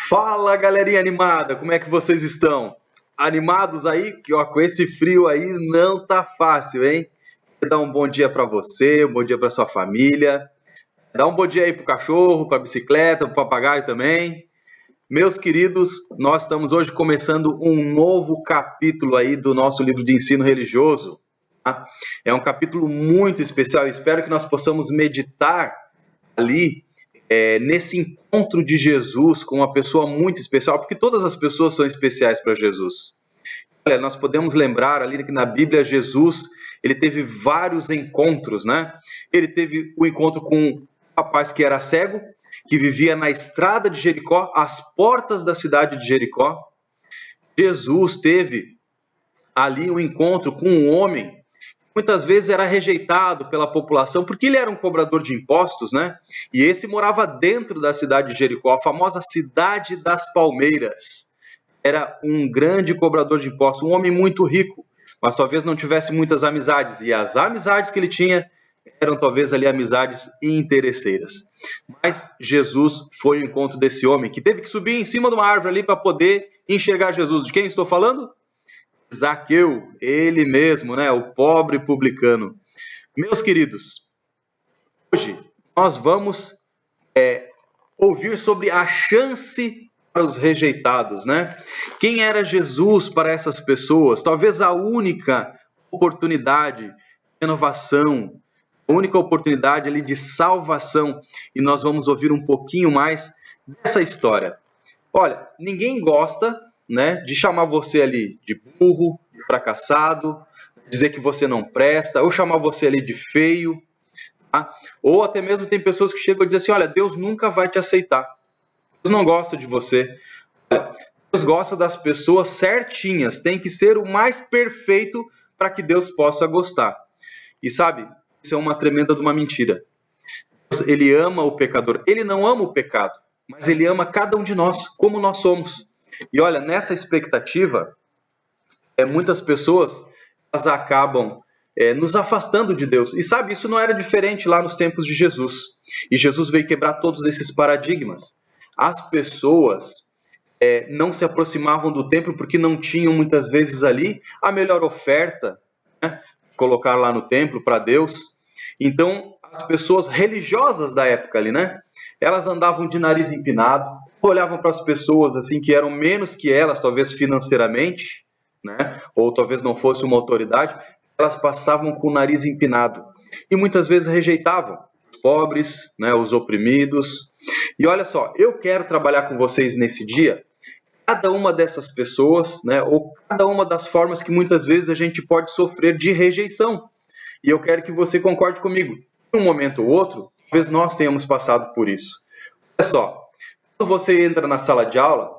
Fala, galerinha animada, como é que vocês estão? Animados aí? Que ó, com esse frio aí não tá fácil, hein? Dá um bom dia para você, um bom dia para sua família. Dá um bom dia aí pro cachorro, pra bicicleta, pro papagaio também. Meus queridos, nós estamos hoje começando um novo capítulo aí do nosso livro de ensino religioso. Tá? É um capítulo muito especial, eu espero que nós possamos meditar ali nesse encontro de Jesus com uma pessoa muito especial, porque todas as pessoas são especiais para Jesus. Olha, nós podemos lembrar ali que na Bíblia Jesus, ele teve vários encontros, né? Ele teve o encontro com um rapaz que era cego, que vivia na estrada de Jericó, às portas da cidade de Jericó. Jesus teve ali um encontro com um homem muitas vezes era rejeitado pela população, porque ele era um cobrador de impostos, né? E esse morava dentro da cidade de Jericó, a famosa cidade das palmeiras. Era um grande cobrador de impostos, um homem muito rico, mas talvez não tivesse muitas amizades, e as amizades que ele tinha eram talvez ali amizades interesseiras. Mas Jesus foi ao encontro desse homem, que teve que subir em cima de uma árvore ali para poder enxergar Jesus. De quem estou falando? Zaqueu, ele mesmo, né? O pobre publicano. Meus queridos, hoje nós vamos ouvir sobre a chance para os rejeitados, né? Quem era Jesus para essas pessoas? Talvez a única oportunidade de renovação, a única oportunidade ali de salvação. E nós vamos ouvir um pouquinho mais dessa história. Olha, ninguém gosta, né, de chamar você ali de burro, de fracassado, dizer que você não presta, ou chamar você ali de feio, tá? Ou até mesmo tem pessoas que chegam e dizem assim, olha, Deus nunca vai te aceitar, Deus não gosta de você. Olha, Deus gosta das pessoas certinhas, tem que ser o mais perfeito para que Deus possa gostar. E sabe, isso é uma tremenda de uma mentira. Deus, ele ama o pecador, ele não ama o pecado, mas ele ama cada um de nós, como nós somos. E olha, nessa expectativa, muitas pessoas elas acabam nos afastando de Deus. E sabe, isso não era diferente lá nos tempos de Jesus. E Jesus veio quebrar todos esses paradigmas. As pessoas não se aproximavam do templo porque não tinham muitas vezes ali a melhor oferta, né, colocar lá no templo para Deus. Então, as pessoas religiosas da época ali, né? Elas andavam de nariz empinado, olhavam para as pessoas assim que eram menos que elas, talvez financeiramente, né? Ou talvez não fosse uma autoridade, elas passavam com o nariz empinado e muitas vezes rejeitavam os pobres, né? Os oprimidos. E olha só, eu quero trabalhar com vocês nesse dia cada uma dessas pessoas, né? Ou cada uma das formas que muitas vezes a gente pode sofrer de rejeição. E eu quero que você concorde comigo. Em um momento ou outro, talvez nós tenhamos passado por isso. Olha só, quando você entra na sala de aula,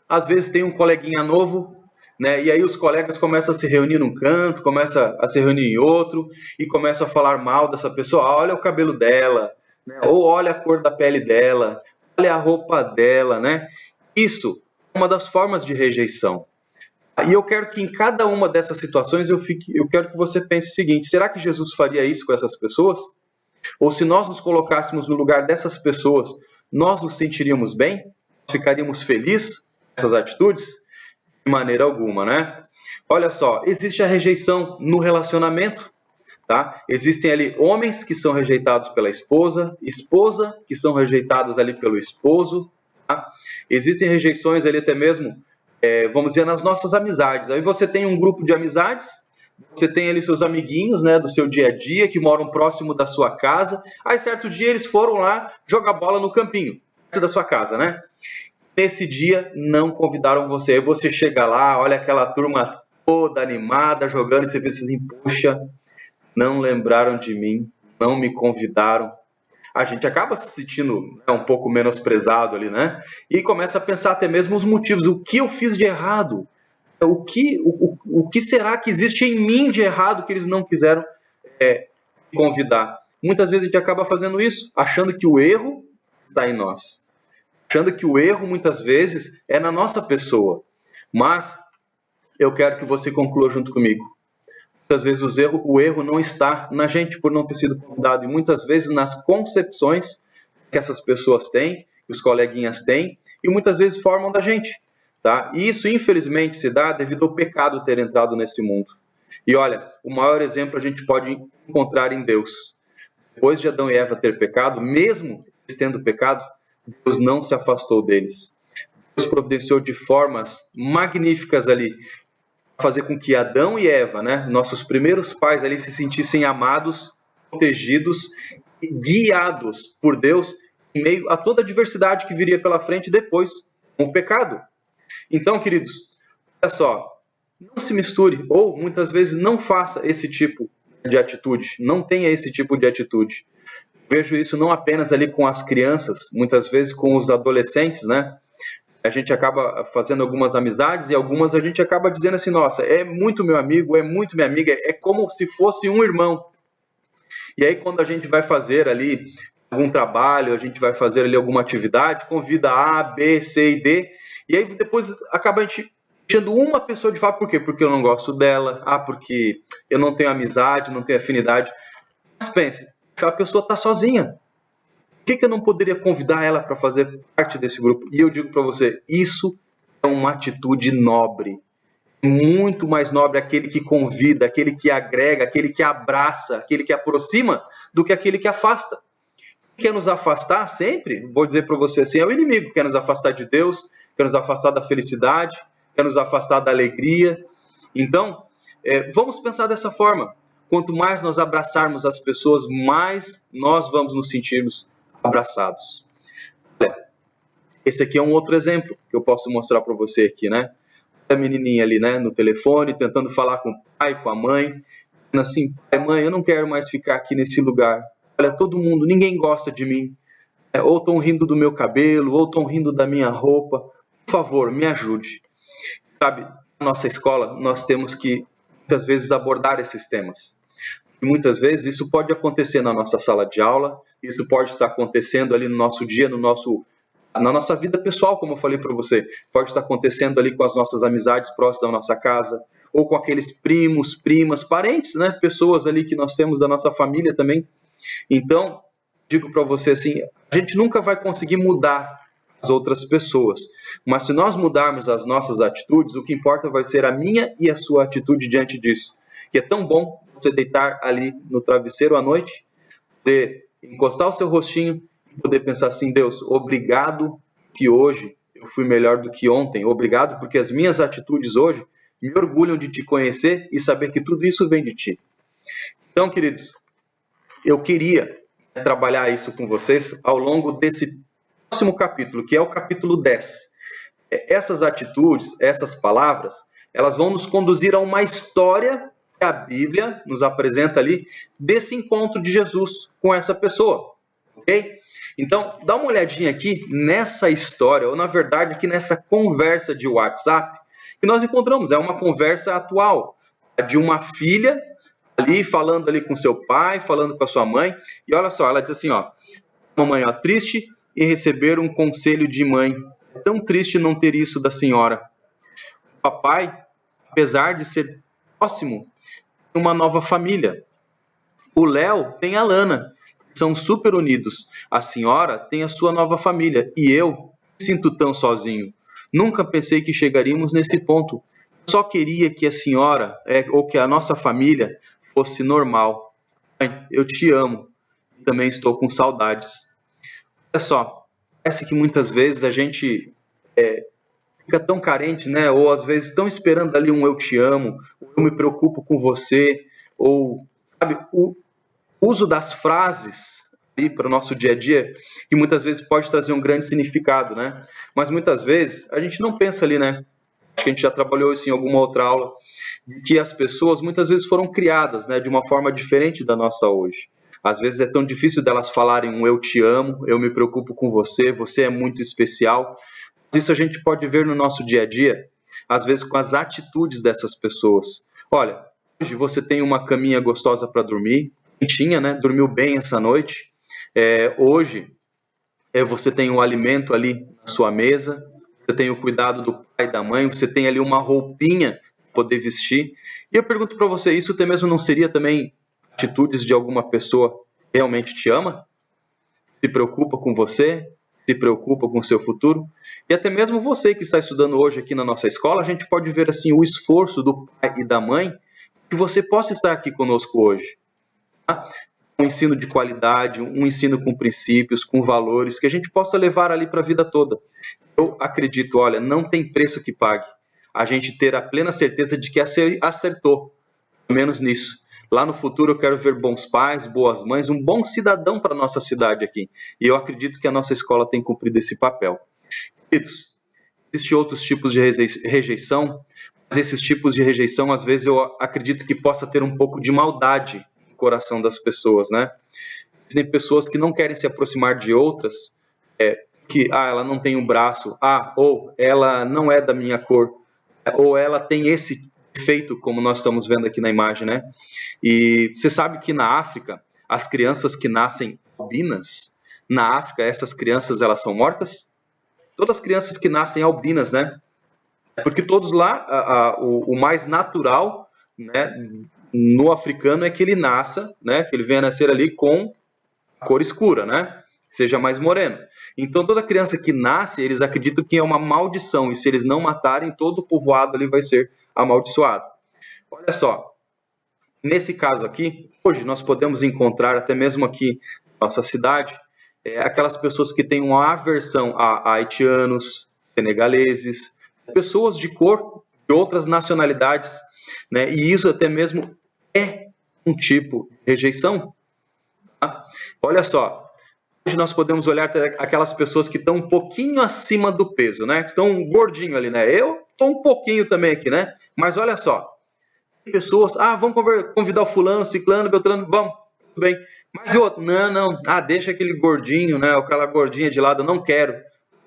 às vezes tem um coleguinha novo, né? E aí os colegas começam a se reunir num canto, começam a se reunir em outro, e começam a falar mal dessa pessoa. Ah, olha o cabelo dela, né? Ou olha a cor da pele dela, olha a roupa dela, né? Isso é uma das formas de rejeição. E eu quero que em cada uma dessas situações eu quero que você pense o seguinte: será que Jesus faria isso com essas pessoas? Ou se nós nos colocássemos no lugar dessas pessoas, nós nos sentiríamos bem? Nós ficaríamos felizes com essas atitudes? De maneira alguma, né? Olha só, existe a rejeição no relacionamento, tá? Existem ali homens que são rejeitados pela esposa que são rejeitadas ali pelo esposo, tá? Existem rejeições ali até mesmo vamos dizer, nas nossas amizades. Aí você tem um grupo de amizades, você tem ali seus amiguinhos, né, do seu dia a dia, que moram próximo da sua casa. Aí, certo dia, eles foram lá jogar bola no campinho, perto da sua casa, né? Nesse dia, não convidaram você. Aí você chega lá, olha aquela turma toda animada, jogando, e você pensa assim, puxa, não lembraram de mim, não me convidaram. A gente acaba se sentindo um pouco menosprezado ali, né? E começa a pensar até mesmo os motivos. O que eu fiz de errado? O que será que existe em mim de errado que eles não quiseram me convidar? Muitas vezes a gente acaba fazendo isso, achando que o erro está em nós. Achando que o erro, muitas vezes, é na nossa pessoa. Mas eu quero que você conclua junto comigo. Muitas vezes o erro não está na gente por não ter sido convidado, e muitas vezes nas concepções que essas pessoas têm, que os coleguinhas têm e muitas vezes formam da gente. Tá? E isso, infelizmente, se dá devido ao pecado ter entrado nesse mundo. E olha, o maior exemplo a gente pode encontrar em Deus. Depois de Adão e Eva ter pecado, mesmo eles tendo pecado, Deus não se afastou deles. Deus providenciou de formas magníficas ali, fazer com que Adão e Eva, né, nossos primeiros pais ali, se sentissem amados, protegidos e guiados por Deus em meio a toda a adversidade que viria pela frente depois com o pecado. Então, queridos, olha só, não se misture, ou muitas vezes não faça esse tipo de atitude, não tenha esse tipo de atitude. Vejo isso não apenas ali com as crianças, muitas vezes com os adolescentes, né? A gente acaba fazendo algumas amizades e algumas a gente acaba dizendo assim, nossa, é muito meu amigo, é muito minha amiga, é como se fosse um irmão. E aí quando a gente vai fazer ali algum trabalho, a gente vai fazer ali alguma atividade, convida A, B, C e D, e aí depois acaba a gente deixando uma pessoa de fora, por quê? Porque eu não gosto dela, porque eu não tenho amizade, não tenho afinidade. Mas pense, a pessoa está sozinha. Por que eu não poderia convidar ela para fazer parte desse grupo? E eu digo para você, isso é uma atitude nobre. Muito mais nobre aquele que convida, aquele que agrega, aquele que abraça, aquele que aproxima, do que aquele que afasta. Quem quer nos afastar sempre, vou dizer para você assim, é o inimigo que quer nos afastar de Deus, quer nos afastar da felicidade, quer nos afastar da alegria. Então, vamos pensar dessa forma. Quanto mais nós abraçarmos as pessoas, mais nós vamos nos sentirmos abraçados. Olha, esse aqui é um outro exemplo que eu posso mostrar para você aqui, né? A menininha ali, né, no telefone, tentando falar com o pai, com a mãe, dizendo assim, pai, mãe, eu não quero mais ficar aqui nesse lugar. Olha, todo mundo, ninguém gosta de mim. Ou estão rindo do meu cabelo, ou estão rindo da minha roupa. Por favor, me ajude. Sabe, na nossa escola, nós temos que, muitas vezes, abordar esses temas. E muitas vezes isso pode acontecer na nossa sala de aula, isso pode estar acontecendo ali no nosso dia, na nossa vida pessoal, como eu falei para você. Pode estar acontecendo ali com as nossas amizades próximas da nossa casa, ou com aqueles primos, primas, parentes, né? Pessoas ali que nós temos da nossa família também. Então, digo para você assim, a gente nunca vai conseguir mudar as outras pessoas, mas se nós mudarmos as nossas atitudes, o que importa vai ser a minha e a sua atitude diante disso. Que é tão bom você deitar ali no travesseiro à noite, poder encostar o seu rostinho e poder pensar assim, Deus, obrigado que hoje eu fui melhor do que ontem, obrigado porque as minhas atitudes hoje me orgulham de te conhecer e saber que tudo isso vem de ti. Então, queridos, eu queria trabalhar isso com vocês ao longo desse próximo capítulo, que é o capítulo 10. Essas atitudes, essas palavras, elas vão nos conduzir a uma história que a Bíblia nos apresenta ali desse encontro de Jesus com essa pessoa, ok? Então, dá uma olhadinha aqui nessa história, ou na verdade aqui nessa conversa de WhatsApp que nós encontramos. É uma conversa atual de uma filha ali falando ali com seu pai, falando com a sua mãe, e olha só, ela diz assim, ó, mamãe, ó, triste em receber um conselho de mãe, é tão triste não ter isso da senhora. O papai, apesar de ser próximo, tem uma nova família. O Léo tem a Lana, são super unidos. A senhora tem a sua nova família, e eu me sinto tão sozinho. Nunca pensei que chegaríamos nesse ponto. Só queria que a senhora, ou que a nossa família, fosse normal. Mãe, eu te amo. E também estou com saudades. Olha só, parece que muitas vezes a gente fica tão carente, né? Ou às vezes tão esperando ali um eu te amo, eu me preocupo com você, ou, sabe, o uso das frases ali para o nosso dia a dia, que muitas vezes pode trazer um grande significado, né? Mas muitas vezes a gente não pensa ali, né? Acho que a gente já trabalhou isso em alguma outra aula, que as pessoas muitas vezes foram criadas, né, de uma forma diferente da nossa hoje. Às vezes é tão difícil delas falarem um eu te amo, eu me preocupo com você, você é muito especial. Isso a gente pode ver no nosso dia a dia, às vezes com as atitudes dessas pessoas. Olha, hoje você tem uma caminha gostosa para dormir, quentinha, né? Dormiu bem essa noite. Hoje você tem um alimento ali na sua mesa, você tem o cuidado do pai e da mãe, você tem ali uma roupinha para poder vestir. E eu pergunto para você, isso até mesmo não seria também atitudes de alguma pessoa que realmente te ama? Se preocupa com você? se preocupa com o seu futuro. E até mesmo você que está estudando hoje aqui na nossa escola, a gente pode ver assim o esforço do pai e da mãe que você possa estar aqui conosco hoje. Tá? Um ensino de qualidade, um ensino com princípios, com valores, que a gente possa levar ali para a vida toda. Eu acredito, olha, não tem preço que pague a gente ter a plena certeza de que acertou, pelo menos nisso. Lá no futuro eu quero ver bons pais, boas mães, um bom cidadão para a nossa cidade aqui. E eu acredito que a nossa escola tem cumprido esse papel. Queridos, existem outros tipos de rejeição, mas esses tipos de rejeição, às vezes, eu acredito que possa ter um pouco de maldade no coração das pessoas, né? Existem pessoas que não querem se aproximar de outras, que ela não tem um braço, ou ela não é da minha cor, ou ela tem esse defeito, como nós estamos vendo aqui na imagem, né? E você sabe que na África, as crianças que nascem albinas, na África, essas crianças, elas são mortas? Todas as crianças que nascem albinas, né? Porque todos lá, o mais natural, né, no africano é que ele nasça, né, que ele venha nascer ali com a cor escura, né? Seja mais moreno. Então, toda criança que nasce, eles acreditam que é uma maldição, e se eles não matarem, todo o povoado ali vai ser amaldiçoado. Olha só, nesse caso aqui, hoje nós podemos encontrar, até mesmo aqui na nossa cidade, aquelas pessoas que têm uma aversão a haitianos, senegaleses, pessoas de cor de outras nacionalidades, né? E isso até mesmo é um tipo de rejeição. Tá? Olha só, hoje nós podemos olhar aquelas pessoas que estão um pouquinho acima do peso, né? Que estão gordinho ali, né? Eu estou um pouquinho também aqui, né? Mas olha só, pessoas, vamos convidar o fulano, ciclano, beltrano, vamos, tudo bem. Mas o outro, não, deixa aquele gordinho, né? Aquela gordinha de lado, eu não quero.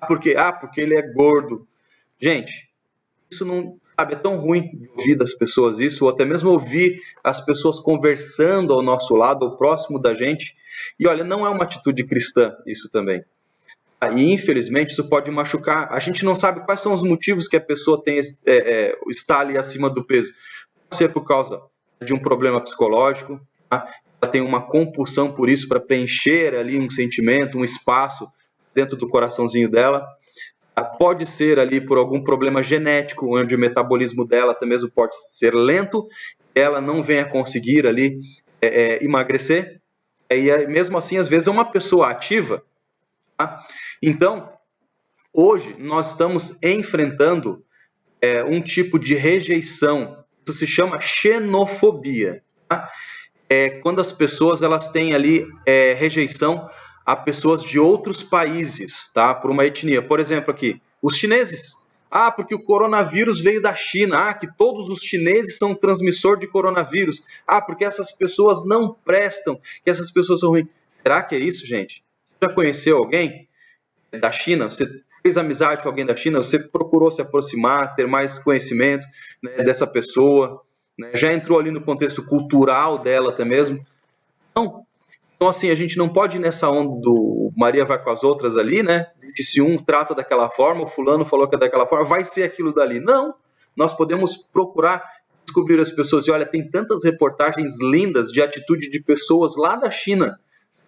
Por quê? Porque ele é gordo. Gente, isso não, sabe, é tão ruim de ouvir das pessoas isso, ou até mesmo ouvir as pessoas conversando ao nosso lado, ou próximo da gente. E olha, não é uma atitude cristã isso também. E infelizmente isso pode machucar. A gente não sabe quais são os motivos que a pessoa tem, está ali acima do peso. Pode ser por causa de um problema psicológico, tá? Ela tem uma compulsão por isso, para preencher ali um sentimento, um espaço dentro do coraçãozinho dela. Pode ser ali por algum problema genético, onde o metabolismo dela até mesmo pode ser lento, ela não venha conseguir ali emagrecer. E mesmo assim, às vezes é uma pessoa ativa. Tá? Então, hoje nós estamos enfrentando um tipo de rejeição. Isso se chama xenofobia. Tá? Quando as pessoas elas têm ali rejeição a pessoas de outros países, tá? Por uma etnia. Por exemplo, aqui, os chineses. Porque o coronavírus veio da China. Que todos os chineses são transmissor de coronavírus. Porque essas pessoas não prestam, que essas pessoas são ruins. Será que é isso, gente? Você já conheceu alguém da China? Você fez amizade com alguém da China? Você procurou se aproximar, ter mais conhecimento, né, dessa pessoa? Né? Já entrou ali no contexto cultural dela até mesmo? Não. Então, assim, a gente não pode ir nessa onda do Maria vai com as outras ali, né? Que se um trata daquela forma, o fulano falou que é daquela forma, vai ser aquilo dali. Não! Nós podemos procurar descobrir as pessoas. E olha, tem tantas reportagens lindas de atitude de pessoas lá da China,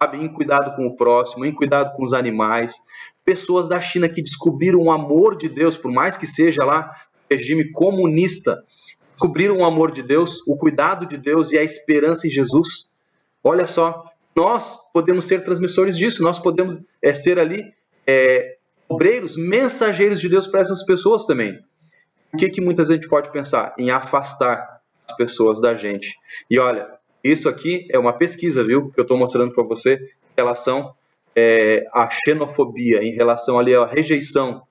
sabe? Em cuidado com o próximo, em cuidado com os animais. Pessoas da China que descobriram o amor de Deus, por mais que seja lá regime comunista, descobriram o amor de Deus, o cuidado de Deus e a esperança em Jesus. Olha só, nós podemos ser transmissores disso, nós podemos ser ali obreiros, mensageiros de Deus para essas pessoas também. O que muita gente pode pensar? Em afastar as pessoas da gente. E olha, isso aqui é uma pesquisa, viu? Que eu estou mostrando para você em relação à xenofobia, em relação ali à rejeição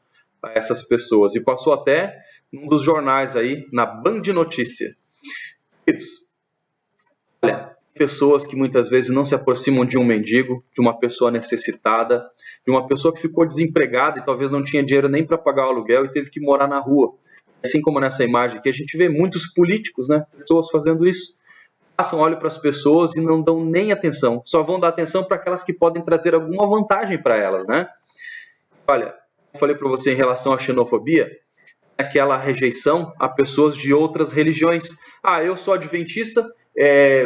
a essas pessoas. E passou até num dos jornais aí, na Band Notícia. Olha, pessoas que muitas vezes não se aproximam de um mendigo, de uma pessoa necessitada, de uma pessoa que ficou desempregada e talvez não tinha dinheiro nem para pagar o aluguel e teve que morar na rua. Assim como nessa imagem que a gente vê muitos políticos, né, pessoas fazendo isso. Passam, olham para as pessoas e não dão nem atenção. Só vão dar atenção para aquelas que podem trazer alguma vantagem para elas, né? Olha, eu falei para você em relação à xenofobia, aquela rejeição a pessoas de outras religiões. Eu sou adventista,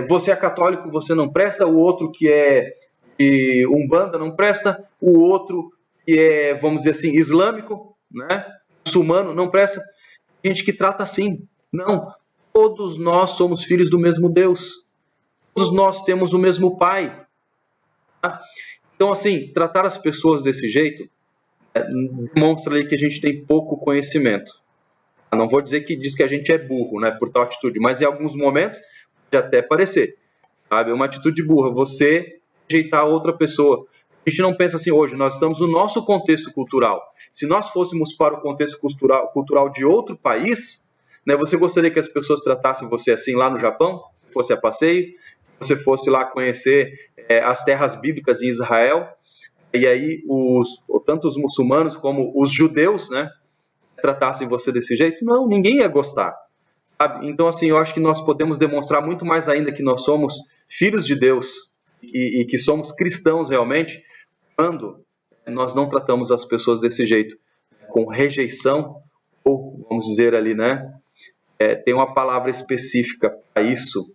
você é católico, você não presta, o outro que é de Umbanda não presta, o outro que é, vamos dizer assim, islâmico, né? Muçulmano, não presta. Gente que trata assim. Não. Todos nós somos filhos do mesmo Deus. Todos nós temos o mesmo Pai. Tá? Então, assim, tratar as pessoas desse jeito demonstra ali que a gente tem pouco conhecimento. Não vou dizer que diz que a gente é burro, né, por tal atitude, mas em alguns momentos pode até parecer. Sabe? É uma atitude burra, você rejeitar outra pessoa. A gente não pensa assim hoje, nós estamos no nosso contexto cultural. Se nós fôssemos para o contexto cultural de outro país, né, você gostaria que as pessoas tratassem você assim lá no Japão? Fosse a passeio? Você fosse lá conhecer as terras bíblicas em Israel? E aí, tanto os muçulmanos como os judeus, né, tratassem você desse jeito? Não, ninguém ia gostar. Sabe? Então, assim, eu acho que nós podemos demonstrar muito mais ainda que nós somos filhos de Deus e que somos cristãos realmente, quando nós não tratamos as pessoas desse jeito, com rejeição, ou vamos dizer ali, né? Tem uma palavra específica para isso.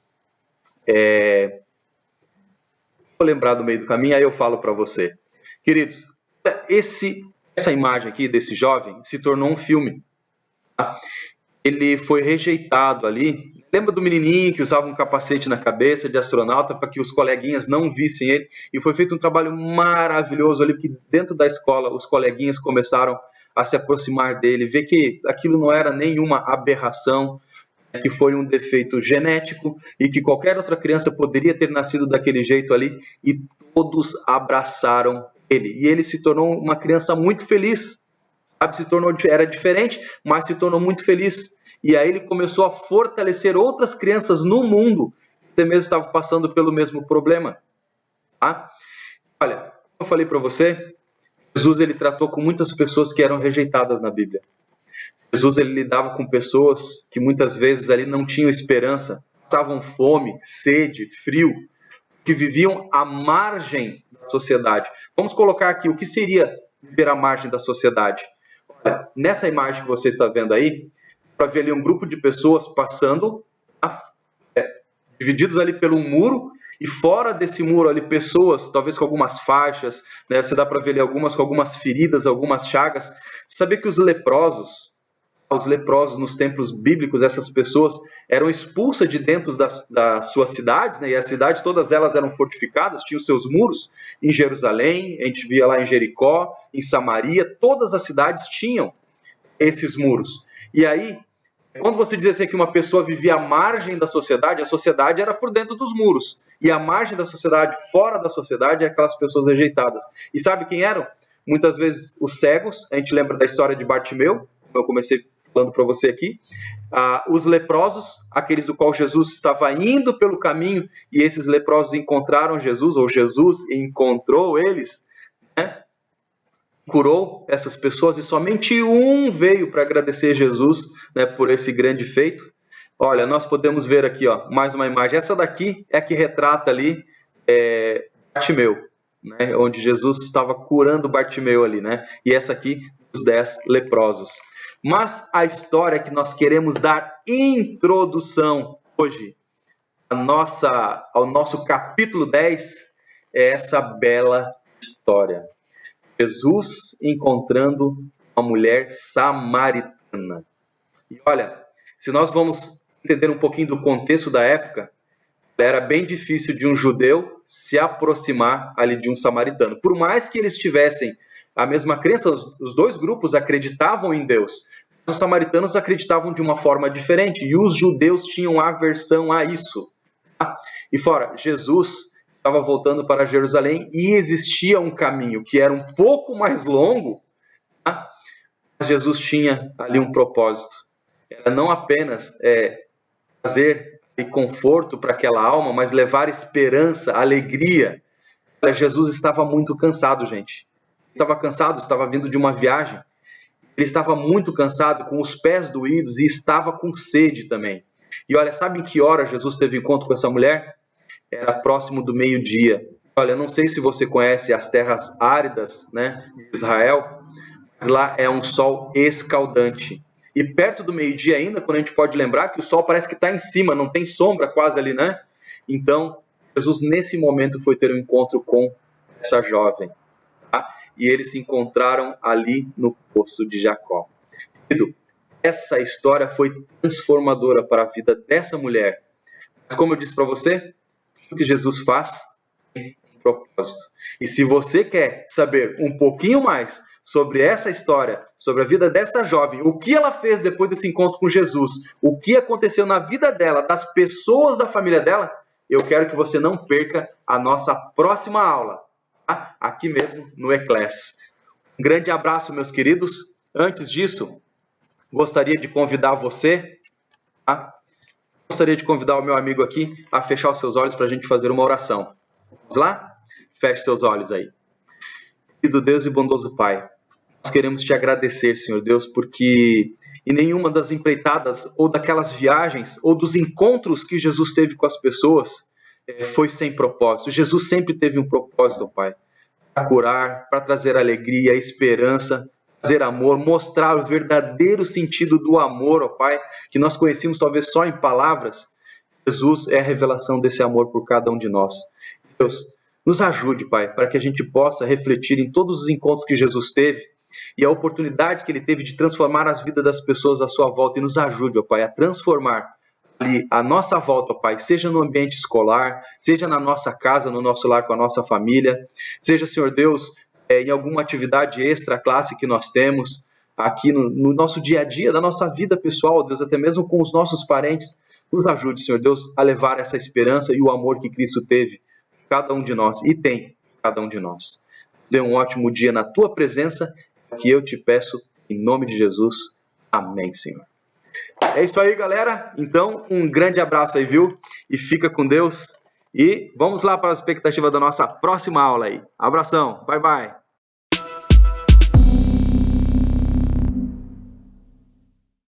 Vou lembrar do meio do caminho, aí eu falo para você. Queridos, essa imagem aqui desse jovem se tornou um filme. Tá? Ele foi rejeitado ali. Lembra do menininho que usava um capacete na cabeça de astronauta para que os coleguinhas não vissem ele? E foi feito um trabalho maravilhoso ali, porque dentro da escola os coleguinhas começaram a se aproximar dele, ver que aquilo não era nenhuma aberração, que foi um defeito genético e que qualquer outra criança poderia ter nascido daquele jeito ali, e todos abraçaram ele. E ele se tornou uma criança muito feliz. Era diferente, mas se tornou muito feliz. E aí ele começou a fortalecer outras crianças no mundo que mesmo estavam passando pelo mesmo problema. Tá? Olha, como eu falei para você, Jesus ele tratou com muitas pessoas que eram rejeitadas na Bíblia. Jesus ele lidava com pessoas que muitas vezes ali não tinham esperança, passavam fome, sede, frio, que viviam à margem da sociedade. Vamos colocar aqui o que seria viver à margem da sociedade. Olha, nessa imagem que você está vendo aí, para ver ali um grupo de pessoas passando, divididos ali pelo muro, e fora desse muro ali pessoas, talvez com algumas faixas, né? Você dá para ver ali algumas com algumas feridas, algumas chagas. Saber que os leprosos nos templos bíblicos, essas pessoas eram expulsas de dentro das suas cidades, né? E as cidades todas elas eram fortificadas, tinham seus muros. Em Jerusalém, a gente via lá em Jericó, em Samaria, todas as cidades tinham esses muros. E aí, quando você diz assim que uma pessoa vivia à margem da sociedade, a sociedade era por dentro dos muros. E a margem da sociedade, fora da sociedade, é aquelas pessoas rejeitadas. E sabe quem eram? Muitas vezes os cegos, a gente lembra da história de Bartimeu, como eu comecei falando para você aqui, os leprosos, aqueles do qual Jesus estava indo pelo caminho, e esses leprosos encontraram Jesus, ou Jesus encontrou eles, né? Curou essas pessoas, e somente um veio para agradecer Jesus, né, por esse grande feito. Olha, nós podemos ver aqui, ó, mais uma imagem. Essa daqui é a que retrata ali Bartimeu, né, onde Jesus estava curando Bartimeu ali, né? E essa aqui, os 10 leprosos. Mas a história que nós queremos dar introdução hoje, ao nosso capítulo 10, é essa bela história. Jesus encontrando uma mulher samaritana. E olha, se nós vamos entender um pouquinho do contexto da época, era bem difícil de um judeu se aproximar ali de um samaritano. Por mais que eles tivessem a mesma crença, os dois grupos acreditavam em Deus. Os samaritanos acreditavam de uma forma diferente e os judeus tinham aversão a isso. Tá? E fora, Jesus estava voltando para Jerusalém e existia um caminho que era um pouco mais longo, tá? Mas Jesus tinha ali um propósito. Era não apenas trazer conforto para aquela alma, mas levar esperança, alegria. Jesus estava muito cansado, gente. Estava cansado, estava vindo de uma viagem. Ele estava muito cansado, com os pés doídos e estava com sede também. E olha, sabe em que hora Jesus teve encontro com essa mulher? Era próximo do meio-dia. Olha, eu não sei se você conhece as terras áridas, né, de Israel, mas lá é um sol escaldante. E perto do meio-dia ainda, quando a gente pode lembrar que o sol parece que está em cima, não tem sombra quase ali, né? Então, Jesus nesse momento foi ter um encontro com essa jovem. Tá? e eles se encontraram ali no poço de Jacó. Querido, essa história foi transformadora para a vida dessa mulher. Mas como eu disse para você, o que Jesus faz tem um propósito. E se você quer saber um pouquinho mais sobre essa história, sobre a vida dessa jovem, o que ela fez depois desse encontro com Jesus, o que aconteceu na vida dela, das pessoas da família dela, eu quero que você não perca a nossa próxima aula, tá? Aqui mesmo no Eclés. Um grande abraço, meus queridos. Antes disso, gostaria de convidar você, tá? Gostaria de convidar o meu amigo aqui a fechar os seus olhos para a gente fazer uma oração. Vamos lá? Feche seus olhos aí. Querido Deus e bondoso Pai, nós queremos te agradecer, Senhor Deus, porque em nenhuma das empreitadas ou daquelas viagens ou dos encontros que Jesus teve com as pessoas foi sem propósito. Jesus sempre teve um propósito, Pai, para curar, para trazer alegria, esperança, trazer amor, mostrar o verdadeiro sentido do amor, ó Pai, que nós conhecíamos talvez só em palavras. Jesus é a revelação desse amor por cada um de nós. Deus, nos ajude, Pai, para que a gente possa refletir em todos os encontros que Jesus teve e a oportunidade que ele teve de transformar as vidas das pessoas à sua volta, e nos ajude, ó Pai, a transformar ali a nossa volta, ó Pai, seja no ambiente escolar, seja na nossa casa, no nosso lar com a nossa família, seja, Senhor Deus, em alguma atividade extra classe que nós temos aqui no nosso dia a dia, da nossa vida pessoal, Deus, até mesmo com os nossos parentes. Nos ajude, Senhor Deus, a levar essa esperança e o amor que Cristo teve cada um de nós e tem cada um de nós. Dê um ótimo dia na tua presença, que eu te peço em nome de Jesus. Amém, Senhor. É isso aí, galera. Então, um grande abraço aí, viu? E fica com Deus. E vamos lá para a expectativa da nossa próxima aula aí. Abração. Bye, bye.